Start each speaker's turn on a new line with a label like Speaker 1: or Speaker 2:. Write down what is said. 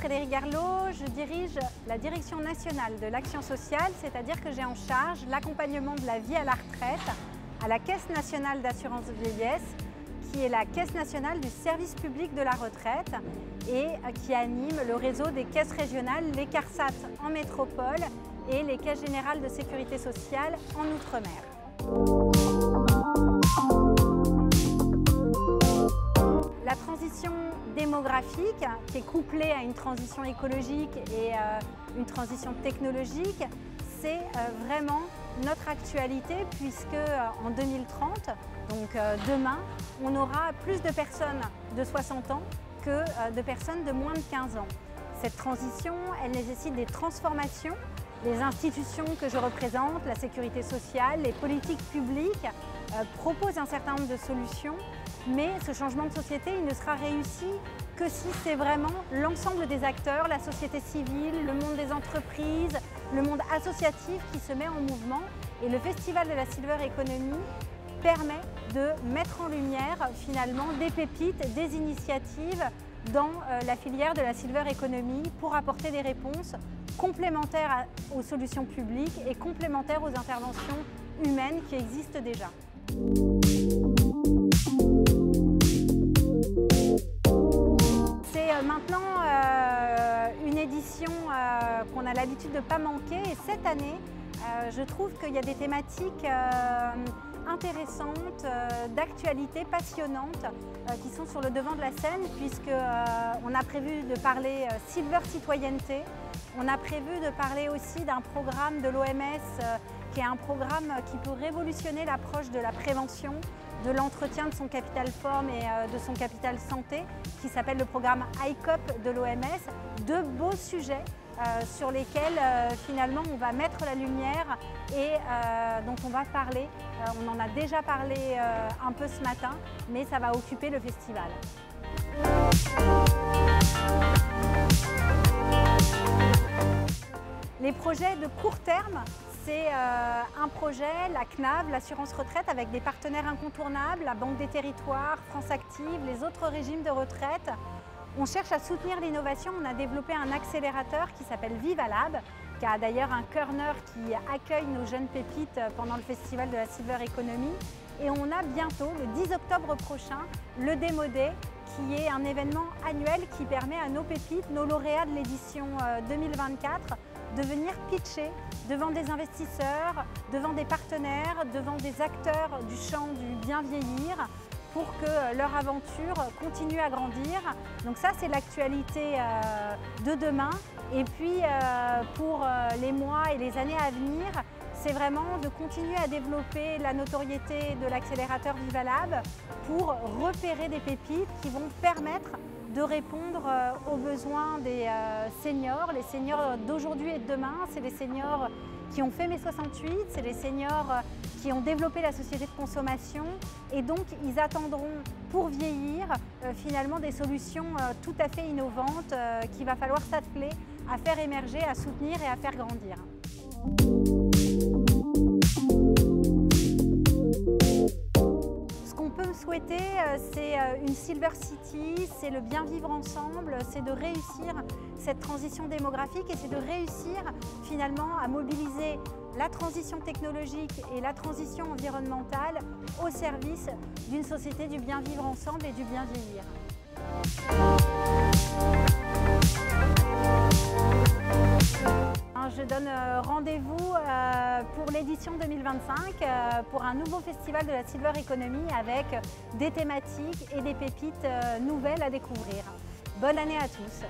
Speaker 1: Frédérique Garlot, je dirige la direction nationale de l'action sociale, c'est-à-dire que j'ai en charge l'accompagnement de la vie à la retraite à la Caisse nationale d'assurance vieillesse, qui est la Caisse nationale du service public de la retraite et qui anime le réseau des caisses régionales, les CARSAT en métropole et les caisses générales de sécurité sociale en Outre-mer. La transition démographique, qui est couplée à une transition écologique et une transition technologique, c'est vraiment notre actualité puisque en 2030, donc demain, on aura plus de personnes de 60 ans que de personnes de moins de 15 ans. Cette transition, elle nécessite des transformations. Les institutions que je représente, la sécurité sociale, les politiques publiques proposent un certain nombre de solutions, mais ce changement de société, il ne sera réussi que si c'est vraiment l'ensemble des acteurs, la société civile, le monde des entreprises, le monde associatif qui se met en mouvement. Et le Festival de la Silver Economy permet de mettre en lumière finalement des pépites, des initiatives dans la filière de la Silver Economy pour apporter des réponses complémentaires aux solutions publiques et complémentaires aux interventions humaines qui existent déjà. C'est maintenant une édition qu'on a l'habitude de ne pas manquer et cette année, je trouve qu'il y a des thématiques intéressantes, d'actualité, passionnantes, qui sont sur le devant de la scène puisqu'on a prévu de parler Silver Citoyenneté. On a prévu de parler aussi d'un programme de l'OMS qui est un programme qui peut révolutionner l'approche de la prévention, de l'entretien de son capital forme et de son capital santé, qui s'appelle le programme ICOP de l'OMS. Deux beaux sujets sur lesquels finalement on va mettre la lumière et dont on va parler. On en a déjà parlé un peu ce matin, mais ça va occuper le festival. Les projets de court terme, c'est un projet, la CNAV, l'assurance retraite, avec des partenaires incontournables, la Banque des Territoires, France Active, les autres régimes de retraite. On cherche à soutenir l'innovation. On a développé un accélérateur qui s'appelle Vivalab, qui a d'ailleurs un corner qui accueille nos jeunes pépites pendant le festival de la Silver Economy. Et on a bientôt, le 10 octobre prochain, le Démo Day, qui est un événement annuel qui permet à nos pépites, nos lauréats de l'édition 2024, de venir pitcher devant des investisseurs, devant des partenaires, devant des acteurs du champ du bien vieillir pour que leur aventure continue à grandir. Donc ça, c'est l'actualité de demain. Et puis, pour les mois et les années à venir, c'est vraiment de continuer à développer la notoriété de l'accélérateur Vivalab pour repérer des pépites qui vont permettre de répondre aux besoins des seniors, les seniors d'aujourd'hui et de demain. C'est les seniors qui ont fait mai 68, c'est les seniors qui ont développé la société de consommation et donc ils attendront pour vieillir finalement des solutions tout à fait innovantes qu'il va falloir s'atteler à faire émerger, à soutenir et à faire grandir. Souhaiter, c'est une Silver City, c'est le bien vivre ensemble, c'est de réussir cette transition démographique et c'est de réussir finalement à mobiliser la transition technologique et la transition environnementale au service d'une société du bien vivre ensemble et du bien vieillir. Je donne rendez-vous pour l'édition 2025 pour un nouveau festival de la Silver Economy avec des thématiques et des pépites nouvelles à découvrir. Bonne année à tous!